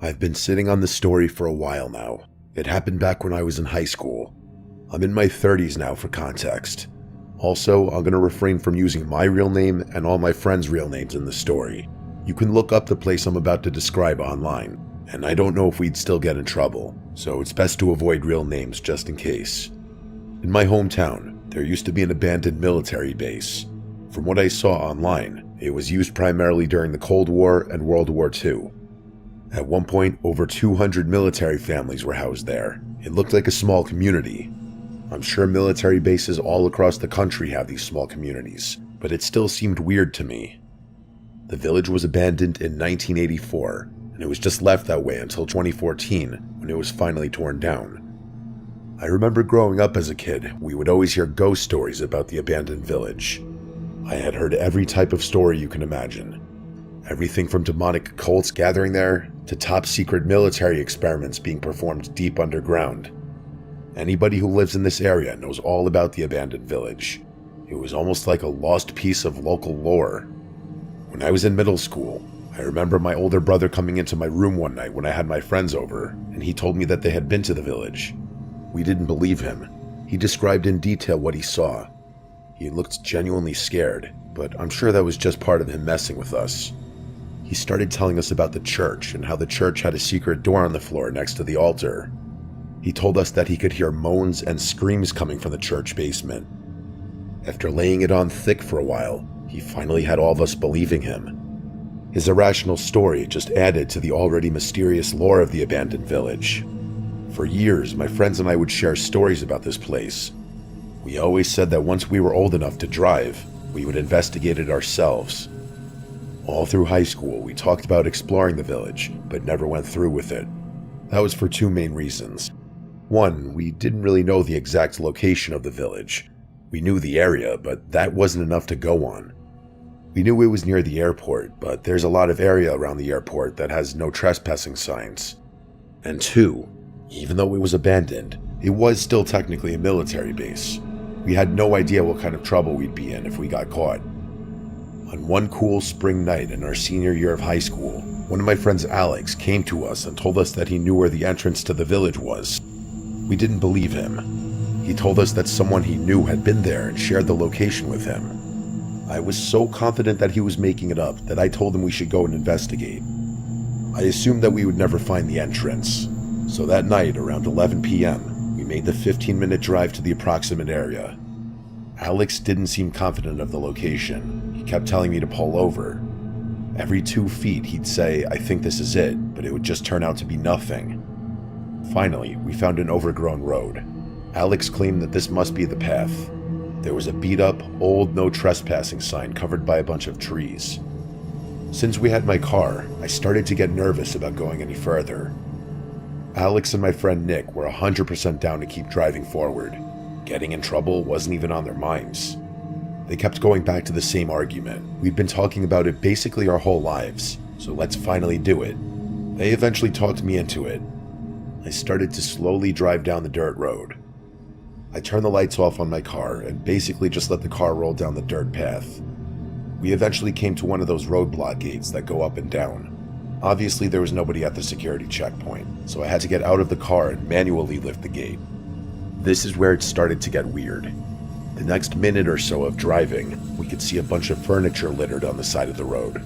I've been sitting on this story for a while now. It happened back when I was in high school. I'm in my 30s now for context. Also, I'm going to refrain from using my real name and all my friends' real names in the story. You can look up the place I'm about to describe online, and I don't know if we'd still get in trouble, so it's best to avoid real names just in case. In my hometown, there used to be an abandoned military base. From what I saw online, it was used primarily during the Cold War and World War II. At one point, over 200 military families were housed there. It looked like a small community. I'm sure military bases all across the country have these small communities, but it still seemed weird to me. The village was abandoned in 1984, and it was just left that way until 2014, when it was finally torn down. I remember growing up as a kid, we would always hear ghost stories about the abandoned village. I had heard every type of story you can imagine. Everything from demonic cults gathering there, to top-secret military experiments being performed deep underground. Anybody who lives in this area knows all about the abandoned village. It was almost like a lost piece of local lore. When I was in middle school, I remember my older brother coming into my room one night when I had my friends over, and he told me that they had been to the village. We didn't believe him. He described in detail what he saw. He looked genuinely scared, but I'm sure that was just part of him messing with us. He started telling us about the church and how the church had a secret door on the floor next to the altar. He told us that he could hear moans and screams coming from the church basement. After laying it on thick for a while, he finally had all of us believing him. His irrational story just added to the already mysterious lore of the abandoned village. For years, my friends and I would share stories about this place. We always said that once we were old enough to drive, we would investigate it ourselves. All through high school, we talked about exploring the village, but never went through with it. That was for two main reasons. One, we didn't really know the exact location of the village. We knew the area, but that wasn't enough to go on. We knew it was near the airport, but there's a lot of area around the airport that has no trespassing signs. And two, even though it was abandoned, it was still technically a military base. We had no idea what kind of trouble we'd be in if we got caught. On one cool spring night in our senior year of high school, one of my friends, Alex, came to us and told us that he knew where the entrance to the village was. We didn't believe him. He told us that someone he knew had been there and shared the location with him. I was so confident that he was making it up that I told him we should go and investigate. I assumed that we would never find the entrance, so that night around 11 p.m., we made the 15-minute drive to the approximate area. Alex didn't seem confident of the location. He kept telling me to pull over. Every 2 feet he'd say, "I think this is it," but it would just turn out to be nothing. Finally, we found an overgrown road. Alex claimed that this must be the path. There was a beat-up, old no trespassing sign covered by a bunch of trees. Since we had my car, I started to get nervous about going any further. Alex and my friend Nick were 100% down to keep driving forward. Getting in trouble wasn't even on their minds. They kept going back to the same argument. We'd been talking about it basically our whole lives, so let's finally do it. They eventually talked me into it. I started to slowly drive down the dirt road. I turned the lights off on my car and basically just let the car roll down the dirt path. We eventually came to one of those roadblock gates that go up and down. Obviously there was nobody at the security checkpoint, so I had to get out of the car and manually lift the gate. This is where it started to get weird. The next minute or so of driving, we could see a bunch of furniture littered on the side of the road.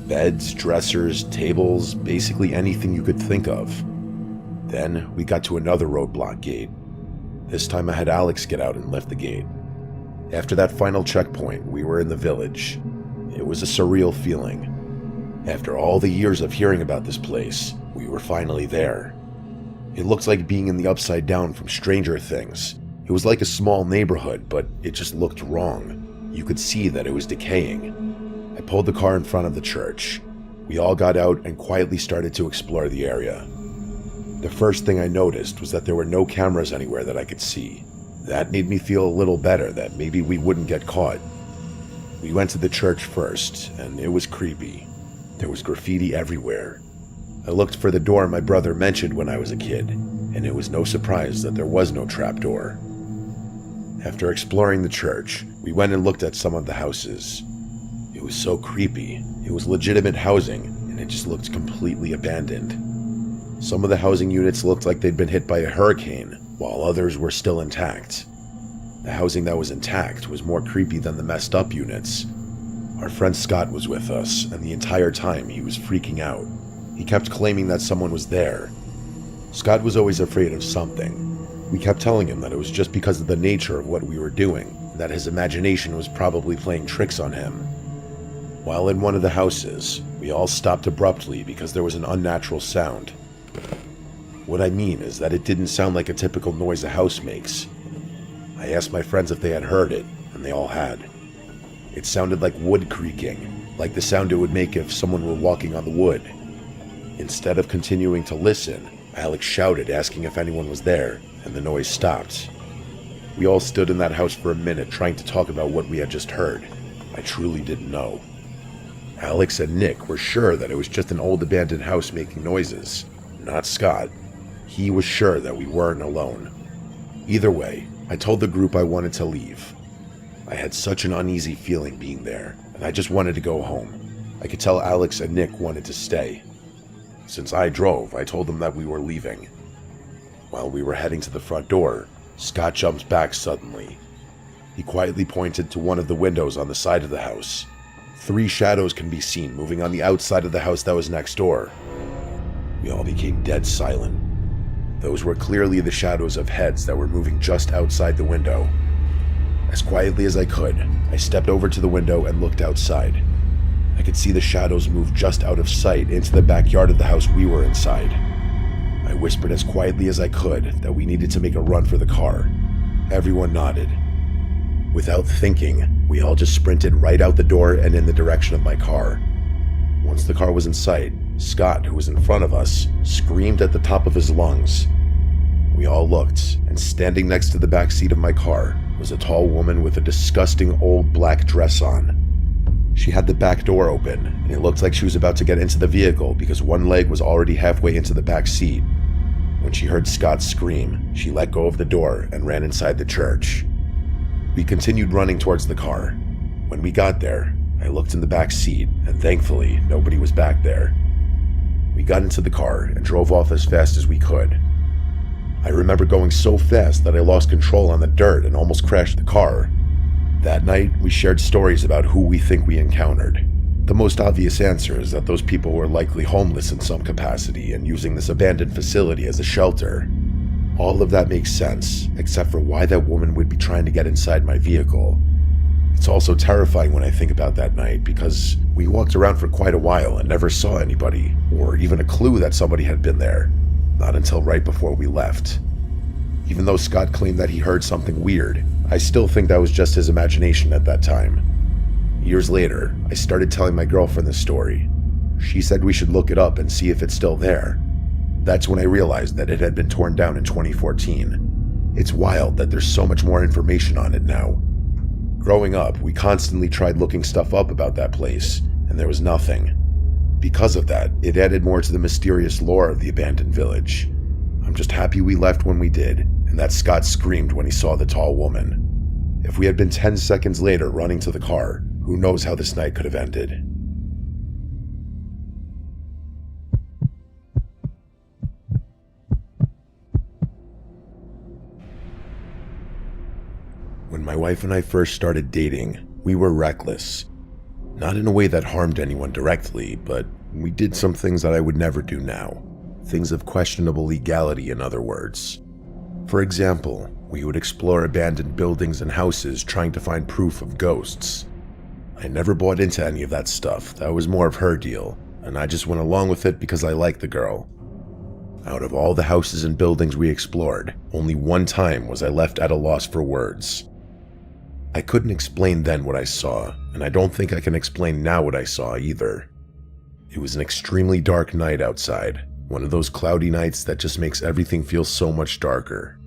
Beds, dressers, tables, basically anything you could think of. Then we got to another roadblock gate. This time I had Alex get out and lift the gate. After that final checkpoint, we were in the village. It was a surreal feeling. After all the years of hearing about this place, we were finally there. It looked like being in the Upside Down from Stranger Things. It was like a small neighborhood, but it just looked wrong. You could see that it was decaying. I pulled the car in front of the church. We all got out and quietly started to explore the area. The first thing I noticed was that there were no cameras anywhere that I could see. That made me feel a little better that maybe we wouldn't get caught. We went to the church first, and it was creepy. There was graffiti everywhere. I looked for the door my brother mentioned when I was a kid, and it was no surprise that there was no trapdoor. After exploring the church, we went and looked at some of the houses. It was so creepy. It was legitimate housing, and it just looked completely abandoned. Some of the housing units looked like they'd been hit by a hurricane, while others were still intact. The housing that was intact was more creepy than the messed up units. Our friend Scott was with us, and the entire time he was freaking out. He kept claiming that someone was there. Scott was always afraid of something. We kept telling him that it was just because of the nature of what we were doing, that his imagination was probably playing tricks on him. While in one of the houses, we all stopped abruptly because there was an unnatural sound. What I mean is that it didn't sound like a typical noise a house makes. I asked my friends if they had heard it, and they all had. It sounded like wood creaking, like the sound it would make if someone were walking on the wood. Instead of continuing to listen, Alex shouted asking if anyone was there, and the noise stopped. We all stood in that house for a minute trying to talk about what we had just heard. I truly didn't know. Alex and Nick were sure that it was just an old abandoned house making noises, not Scott. He was sure that we weren't alone. Either way, I told the group I wanted to leave. I had such an uneasy feeling being there, and I just wanted to go home. I could tell Alex and Nick wanted to stay. Since I drove, I told them that we were leaving. While we were heading to the front door, Scott jumped back suddenly. He quietly pointed to one of the windows on the side of the house. 3 shadows can be seen moving on the outside of the house that was next door. We all became dead silent. Those were clearly the shadows of heads that were moving just outside the window. As quietly as I could, I stepped over to the window and looked outside. I could see the shadows move just out of sight into the backyard of the house we were inside. I whispered as quietly as I could that we needed to make a run for the car. Everyone nodded. Without thinking, we all just sprinted right out the door and in the direction of my car. Once the car was in sight, Scott, who was in front of us, screamed at the top of his lungs. We all looked, and standing next to the back seat of my car was a tall woman with a disgusting old black dress on. She had the back door open, and it looked like she was about to get into the vehicle because one leg was already halfway into the back seat. When she heard Scott scream, she let go of the door and ran inside the church. We continued running towards the car. When we got there, I looked in the back seat, and thankfully, nobody was back there. We got into the car and drove off as fast as we could. I remember going so fast that I lost control on the dirt and almost crashed the car. That night, we shared stories about who we think we encountered. The most obvious answer is that those people were likely homeless in some capacity and using this abandoned facility as a shelter. All of that makes sense, except for why that woman would be trying to get inside my vehicle. It's also terrifying when I think about that night because we walked around for quite a while and never saw anybody, or even a clue that somebody had been there. Not until right before we left. Even though Scott claimed that he heard something weird, I still think that was just his imagination at that time. Years later, I started telling my girlfriend this story. She said we should look it up and see if it's still there. That's when I realized that it had been torn down in 2014. It's wild that there's so much more information on it now. Growing up, we constantly tried looking stuff up about that place, and there was nothing. Because of that, it added more to the mysterious lore of the abandoned village. I'm just happy we left when we did, and that Scott screamed when he saw the tall woman. If we had been 10 seconds later running to the car, who knows how this night could have ended. When my wife and I first started dating, we were reckless. Not in a way that harmed anyone directly, but we did some things that I would never do now. Things of questionable legality, in other words. For example, we would explore abandoned buildings and houses trying to find proof of ghosts. I never bought into any of that stuff. That was more of her deal, and I just went along with it because I liked the girl. Out of all the houses and buildings we explored, only one time was I left at a loss for words. I couldn't explain then what I saw, and I don't think I can explain now what I saw either. It was an extremely dark night outside, one of those cloudy nights that just makes everything feel so much darker.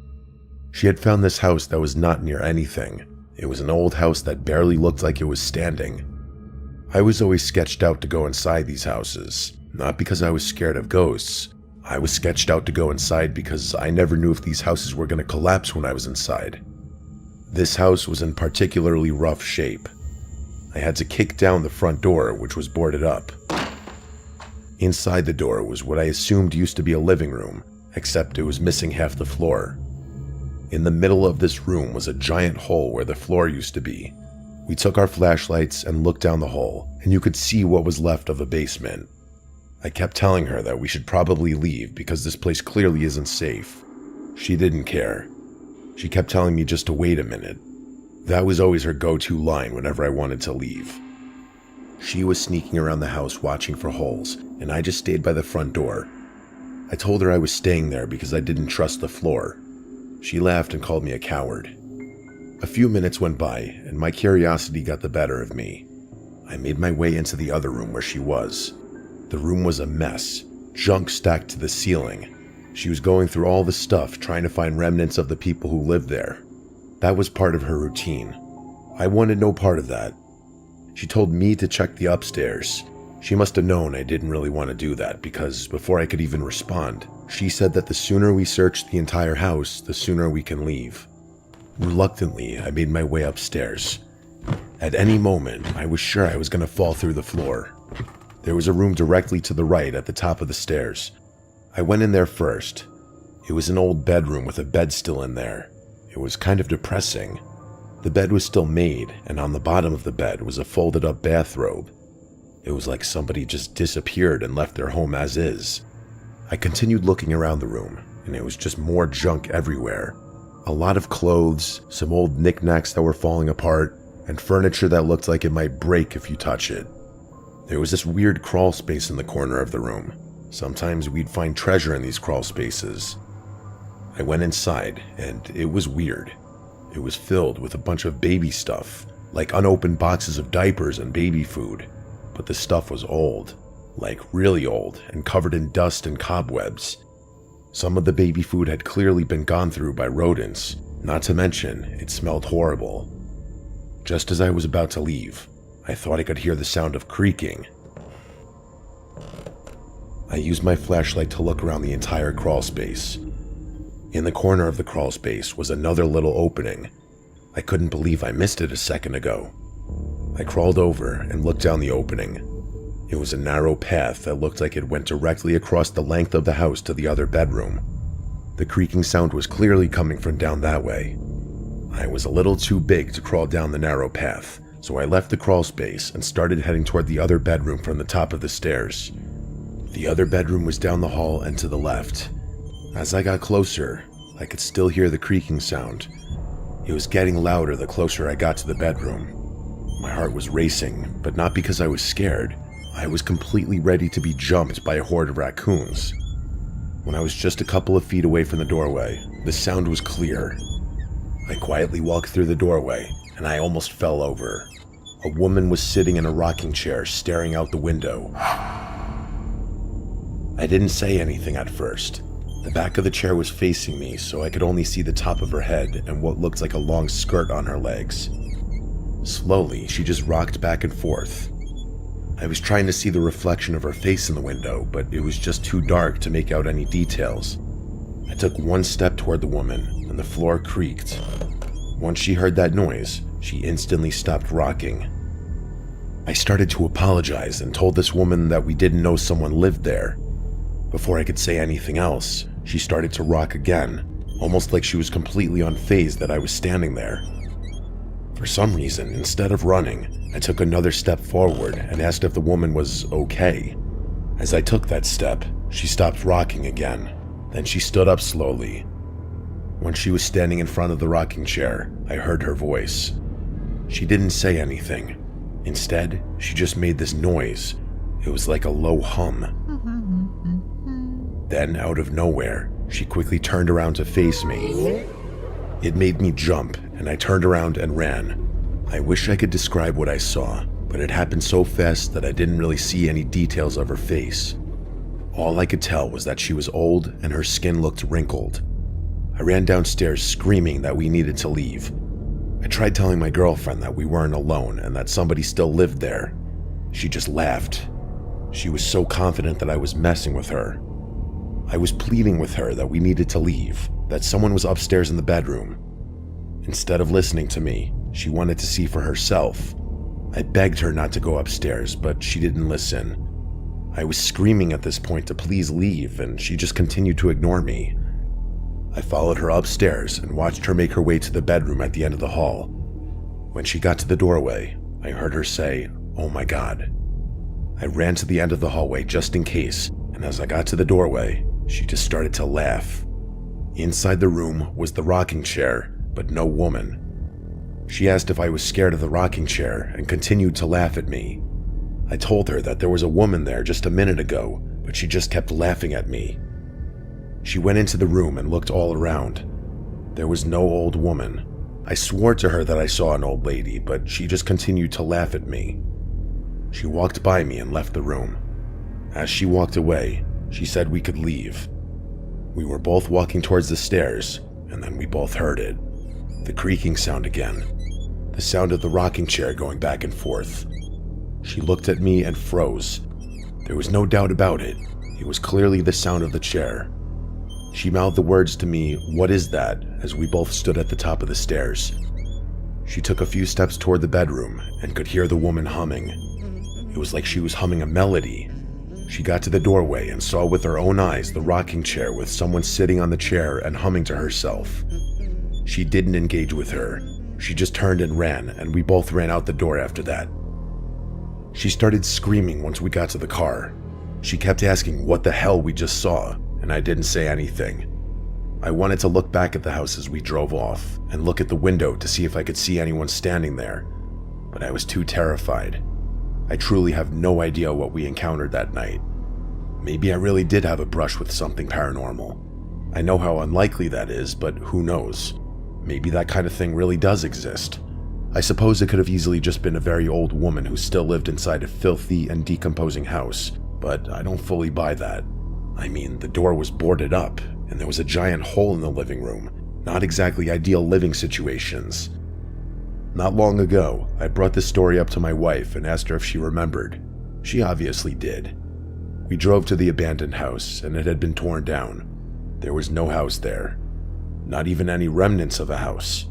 She had found this house that was not near anything. It was an old house that barely looked like it was standing. I was always sketched out to go inside these houses, not because I was scared of ghosts. I was sketched out to go inside because I never knew if these houses were going to collapse when I was inside. This house was in particularly rough shape. I had to kick down the front door, which was boarded up. Inside the door was what I assumed used to be a living room, except it was missing half the floor. In the middle of this room was a giant hole where the floor used to be. We took our flashlights and looked down the hole, and you could see what was left of a basement. I kept telling her that we should probably leave because this place clearly isn't safe. She didn't care. She kept telling me just to wait a minute. That was always her go-to line whenever I wanted to leave. She was sneaking around the house watching for holes, and I just stayed by the front door. I told her I was staying there because I didn't trust the floor. She laughed and called me a coward. A few minutes went by, and my curiosity got the better of me. I made my way into the other room where she was. The room was a mess, junk stacked to the ceiling. She was going through all the stuff trying to find remnants of the people who lived there. That was part of her routine. I wanted no part of that. She told me to check the upstairs. She must have known I didn't really want to do that because before I could even respond, she said that the sooner we search the entire house, the sooner we can leave. Reluctantly, I made my way upstairs. At any moment, I was sure I was going to fall through the floor. There was a room directly to the right at the top of the stairs. I went in there first. It was an old bedroom with a bed still in there. It was kind of depressing. The bed was still made, and on the bottom of the bed was a folded up bathrobe. It was like somebody just disappeared and left their home as is. I continued looking around the room, and it was just more junk everywhere. A lot of clothes, some old knickknacks that were falling apart, and furniture that looked like it might break if you touch it. There was this weird crawl space in the corner of the room. Sometimes we'd find treasure in these crawl spaces. I went inside, and it was weird. It was filled with a bunch of baby stuff, like unopened boxes of diapers and baby food. But the stuff was old, like really old, and covered in dust and cobwebs. Some of the baby food had clearly been gone through by rodents, not to mention it smelled horrible. Just as I was about to leave, I thought I could hear the sound of creaking. I used my flashlight to look around the entire crawl space. In the corner of the crawl space was another little opening. I couldn't believe I missed it a second ago. I crawled over and looked down the opening. It was a narrow path that looked like it went directly across the length of the house to the other bedroom. The creaking sound was clearly coming from down that way. I was a little too big to crawl down the narrow path, so I left the crawl space and started heading toward the other bedroom from the top of the stairs. The other bedroom was down the hall and to the left. As I got closer, I could still hear the creaking sound. It was getting louder the closer I got to the bedroom. My heart was racing, but not because I was scared. I was completely ready to be jumped by a horde of raccoons. When I was just a couple of feet away from the doorway, the sound was clear. I quietly walked through the doorway, and I almost fell over. A woman was sitting in a rocking chair, staring out the window. I didn't say anything at first. The back of the chair was facing me, so I could only see the top of her head and what looked like a long skirt on her legs. Slowly, she just rocked back and forth. I was trying to see the reflection of her face in the window, but it was just too dark to make out any details. I took one step toward the woman, and the floor creaked. Once she heard that noise, she instantly stopped rocking. I started to apologize and told this woman that we didn't know someone lived there. Before I could say anything else, she started to rock again, almost like she was completely unfazed that I was standing there. For some reason, instead of running, I took another step forward and asked if the woman was okay. As I took that step, she stopped rocking again. Then she stood up slowly. When she was standing in front of the rocking chair, I heard her voice. She didn't say anything. Instead, she just made this noise. It was like a low hum. Then, out of nowhere, she quickly turned around to face me. It made me jump, and I turned around and ran. I wish I could describe what I saw, but it happened so fast that I didn't really see any details of her face. All I could tell was that she was old and her skin looked wrinkled. I ran downstairs screaming that we needed to leave. I tried telling my girlfriend that we weren't alone and that somebody still lived there. She just laughed. She was so confident that I was messing with her. I was pleading with her that we needed to leave, that someone was upstairs in the bedroom. Instead of listening to me, she wanted to see for herself. I begged her not to go upstairs, but she didn't listen. I was screaming at this point to please leave, and she just continued to ignore me. I followed her upstairs and watched her make her way to the bedroom at the end of the hall. When she got to the doorway, I heard her say, "Oh my God." I ran to the end of the hallway just in case, and as I got to the doorway, she just started to laugh. Inside the room was the rocking chair, but no woman. She asked if I was scared of the rocking chair and continued to laugh at me. I told her that there was a woman there just a minute ago, but she just kept laughing at me. She went into the room and looked all around. There was no old woman. I swore to her that I saw an old lady, but she just continued to laugh at me. She walked by me and left the room. As she walked away, she said we could leave. We were both walking towards the stairs, and then we both heard it. The creaking sound again. The sound of the rocking chair going back and forth. She looked at me and froze. There was no doubt about it. It was clearly the sound of the chair. She mouthed the words to me, "What is that?" as we both stood at the top of the stairs. She took a few steps toward the bedroom and could hear the woman humming. It was like she was humming a melody. She got to the doorway and saw with her own eyes the rocking chair with someone sitting on the chair and humming to herself. She didn't engage with her. She just turned and ran, and we both ran out the door after that. She started screaming once we got to the car. She kept asking what the hell we just saw, and I didn't say anything. I wanted to look back at the house as we drove off and look at the window to see if I could see anyone standing there, but I was too terrified. I truly have no idea what we encountered that night. Maybe I really did have a brush with something paranormal. I know how unlikely that is, but who knows? Maybe that kind of thing really does exist. I suppose it could have easily just been a very old woman who still lived inside a filthy and decomposing house, but I don't fully buy that. I mean, the door was boarded up, and there was a giant hole in the living room. Not exactly ideal living situations. Not long ago, I brought this story up to my wife and asked her if she remembered. She obviously did. We drove to the abandoned house, and it had been torn down. There was no house there. Not even any remnants of a house.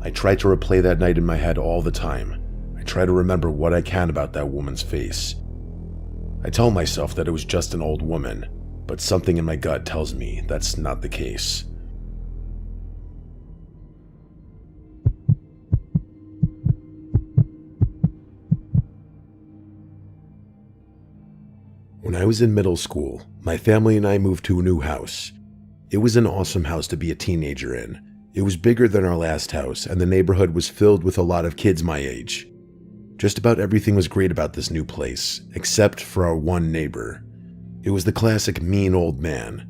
I try to replay that night in my head all the time. I try to remember what I can about that woman's face. I tell myself that it was just an old woman, but something in my gut tells me that's not the case. When I was in middle school, my family and I moved to a new house. It was an awesome house to be a teenager in. It was bigger than our last house, and the neighborhood was filled with a lot of kids my age. Just about everything was great about this new place, except for our one neighbor. It was the classic mean old man.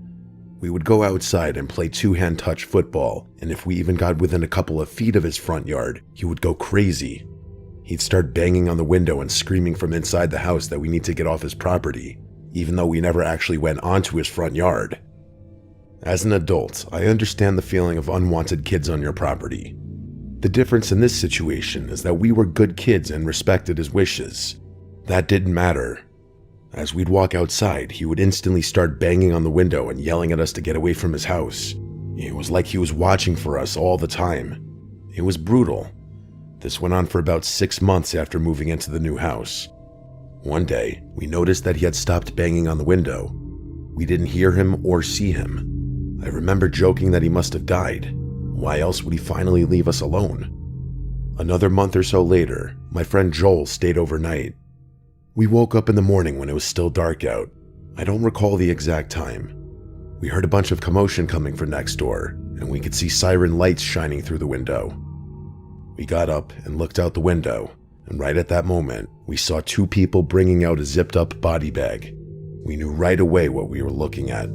We would go outside and play two-hand touch football, and if we even got within a couple of feet of his front yard, he would go crazy. He'd start banging on the window and screaming from inside the house that we need to get off his property, even though we never actually went onto his front yard. As an adult, I understand the feeling of unwanted kids on your property. The difference in this situation is that we were good kids and respected his wishes. That didn't matter. As we'd walk outside, he would instantly start banging on the window and yelling at us to get away from his house. It was like he was watching for us all the time. It was brutal. This went on for about 6 months after moving into the new house. One day, we noticed that he had stopped banging on the window. We didn't hear him or see him. I remember joking that he must have died. Why else would he finally leave us alone? Another month or so later, my friend Joel stayed overnight. We woke up in the morning when it was still dark out. I don't recall the exact time. We heard a bunch of commotion coming from next door, and we could see siren lights shining through the window. We got up and looked out the window, and right at that moment, we saw 2 people bringing out a zipped-up body bag. We knew right away what we were looking at.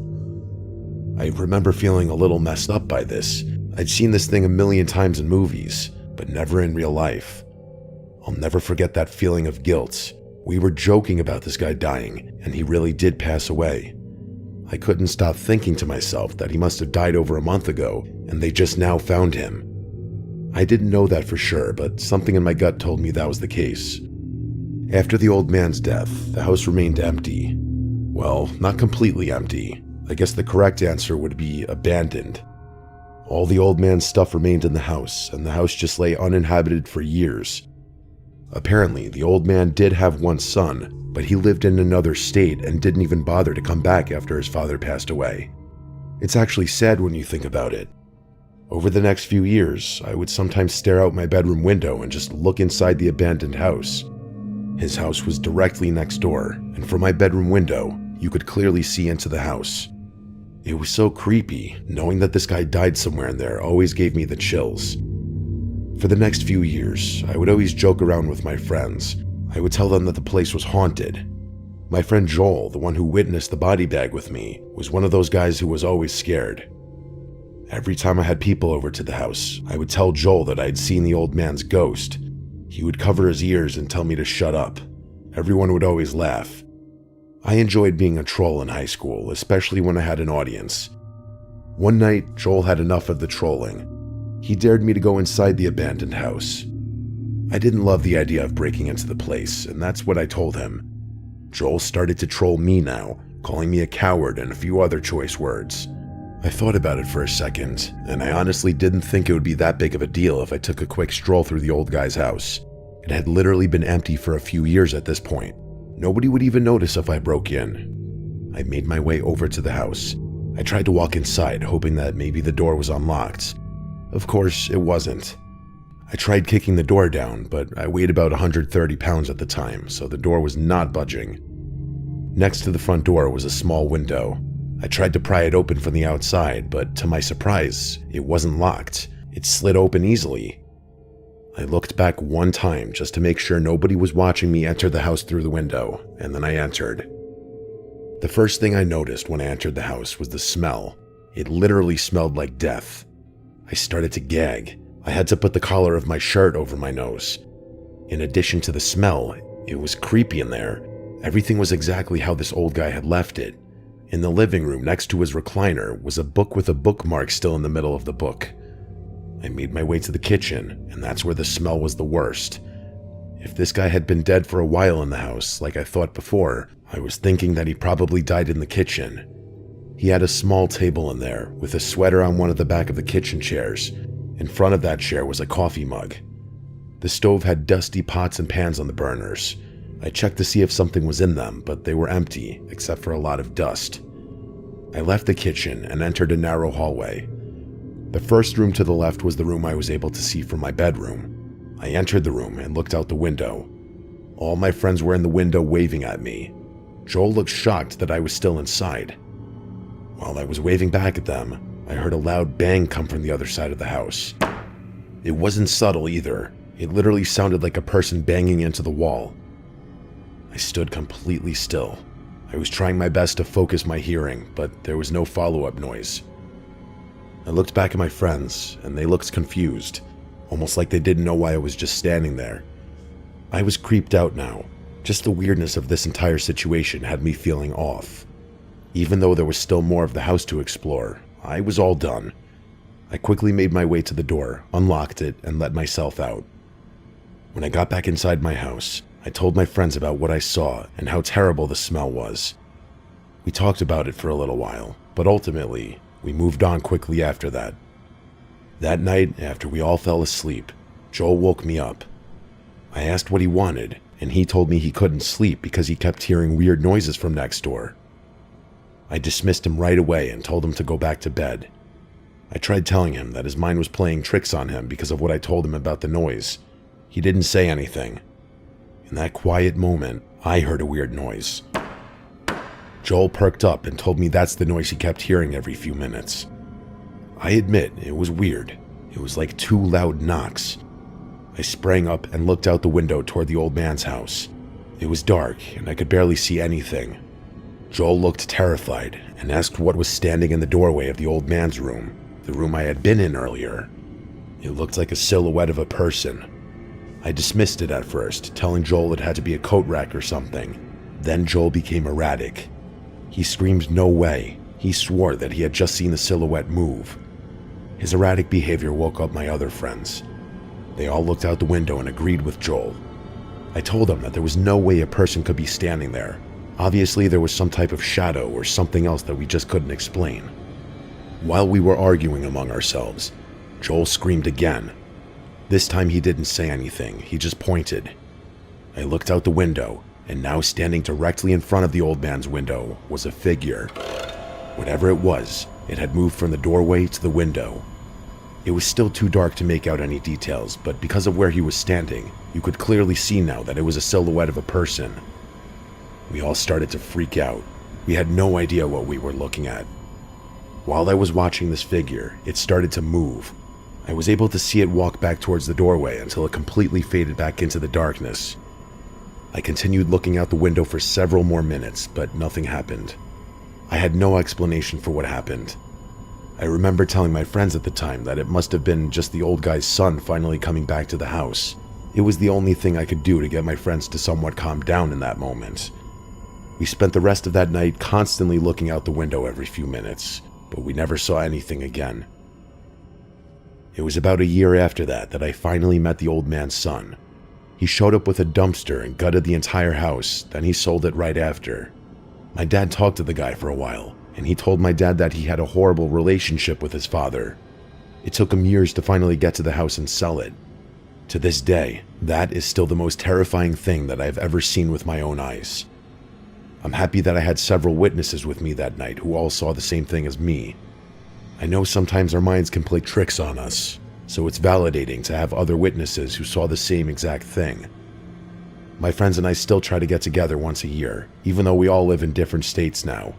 I remember feeling a little messed up by this. I'd seen this thing a million times in movies, but never in real life. I'll never forget that feeling of guilt. We were joking about this guy dying, and he really did pass away. I couldn't stop thinking to myself that he must have died over a month ago, and they just now found him. I didn't know that for sure, but something in my gut told me that was the case. After the old man's death, the house remained empty. Well, not completely empty. I guess the correct answer would be abandoned. All the old man's stuff remained in the house, and the house just lay uninhabited for years. Apparently, the old man did have one son, but he lived in another state and didn't even bother to come back after his father passed away. It's actually sad when you think about it. Over the next few years, I would sometimes stare out my bedroom window and just look inside the abandoned house. His house was directly next door, and from my bedroom window, you could clearly see into the house. It was so creepy. Knowing that this guy died somewhere in there always gave me the chills. For the next few years, I would always joke around with my friends. I would tell them that the place was haunted. My friend Joel, the one who witnessed the body bag with me, was one of those guys who was always scared. Every time I had people over to the house, I would tell Joel that I'd seen the old man's ghost. He would cover his ears and tell me to shut up. Everyone would always laugh. I enjoyed being a troll in high school, especially when I had an audience. One night, Joel had enough of the trolling. He dared me to go inside the abandoned house. I didn't love the idea of breaking into the place, and that's what I told him. Joel started to troll me now, calling me a coward and a few other choice words. I thought about it for a second, and I honestly didn't think it would be that big of a deal if I took a quick stroll through the old guy's house. It had literally been empty for a few years at this point. Nobody would even notice if I broke in. I made my way over to the house. I tried to walk inside, hoping that maybe the door was unlocked. Of course, it wasn't. I tried kicking the door down, but I weighed about 130 pounds at the time, so the door was not budging. Next to the front door was a small window. I tried to pry it open from the outside, but to my surprise, it wasn't locked. It slid open easily. I looked back one time just to make sure nobody was watching me enter the house through the window, and then I entered. The first thing I noticed when I entered the house was the smell. It literally smelled like death. I started to gag. I had to put the collar of my shirt over my nose. In addition to the smell, it was creepy in there. Everything was exactly how this old guy had left it. In the living room next to his recliner was a book with a bookmark still in the middle of the book. I made my way to the kitchen, and that's where the smell was the worst. If this guy had been dead for a while in the house, like I thought before, I was thinking that he probably died in the kitchen. He had a small table in there, with a sweater on one of the back of the kitchen chairs. In front of that chair was a coffee mug. The stove had dusty pots and pans on the burners. I checked to see if something was in them, but they were empty, except for a lot of dust. I left the kitchen and entered a narrow hallway. The first room to the left was the room I was able to see from my bedroom. I entered the room and looked out the window. All my friends were in the window waving at me. Joel looked shocked that I was still inside. While I was waving back at them, I heard a loud bang come from the other side of the house. It wasn't subtle either. It literally sounded like a person banging into the wall. I stood completely still. I was trying my best to focus my hearing, but there was no follow-up noise. I looked back at my friends, and they looked confused, almost like they didn't know why I was just standing there. I was creeped out now. Just the weirdness of this entire situation had me feeling off. Even though there was still more of the house to explore, I was all done. I quickly made my way to the door, unlocked it, and let myself out. When I got back inside my house, I told my friends about what I saw and how terrible the smell was. We talked about it for a little while, but ultimately, we moved on quickly after that. That night, after we all fell asleep, Joel woke me up. I asked what he wanted, and he told me he couldn't sleep because he kept hearing weird noises from next door. I dismissed him right away and told him to go back to bed. I tried telling him that his mind was playing tricks on him because of what I told him about the noise. He didn't say anything. In that quiet moment, I heard a weird noise. Joel perked up and told me that's the noise he kept hearing every few minutes. I admit, it was weird. It was like two loud knocks. I sprang up and looked out the window toward the old man's house. It was dark, and I could barely see anything. Joel looked terrified and asked what was standing in the doorway of the old man's room, the room I had been in earlier. It looked like a silhouette of a person. I dismissed it at first, telling Joel it had to be a coat rack or something. Then Joel became erratic. He screamed no way. He swore that he had just seen the silhouette move. His erratic behavior woke up my other friends. They all looked out the window and agreed with Joel. I told them that there was no way a person could be standing there. Obviously, there was some type of shadow or something else that we just couldn't explain. While we were arguing among ourselves, Joel screamed again. This time he didn't say anything, he just pointed. I looked out the window, and now standing directly in front of the old man's window was a figure. Whatever it was, it had moved from the doorway to the window. It was still too dark to make out any details, but because of where he was standing, you could clearly see now that it was a silhouette of a person. We all started to freak out. We had no idea what we were looking at. While I was watching this figure, it started to move. I was able to see it walk back towards the doorway until it completely faded back into the darkness. I continued looking out the window for several more minutes, but nothing happened. I had no explanation for what happened. I remember telling my friends at the time that it must have been just the old guy's son finally coming back to the house. It was the only thing I could do to get my friends to somewhat calm down in that moment. We spent the rest of that night constantly looking out the window every few minutes, but we never saw anything again. It was about a year after that I finally met the old man's son. He showed up with a dumpster and gutted the entire house, then he sold it right after. My dad talked to the guy for a while, and he told my dad that he had a horrible relationship with his father. It took him years to finally get to the house and sell it. To this day, that is still the most terrifying thing that I've ever seen with my own eyes. I'm happy that I had several witnesses with me that night who all saw the same thing as me. I know sometimes our minds can play tricks on us, so it's validating to have other witnesses who saw the same exact thing. My friends and I still try to get together once a year, even though we all live in different states now.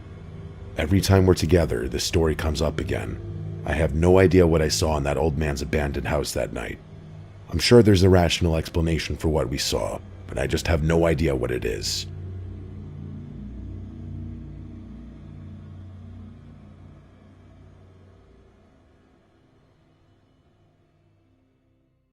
Every time we're together, this story comes up again. I have no idea what I saw in that old man's abandoned house that night. I'm sure there's a rational explanation for what we saw, but I just have no idea what it is.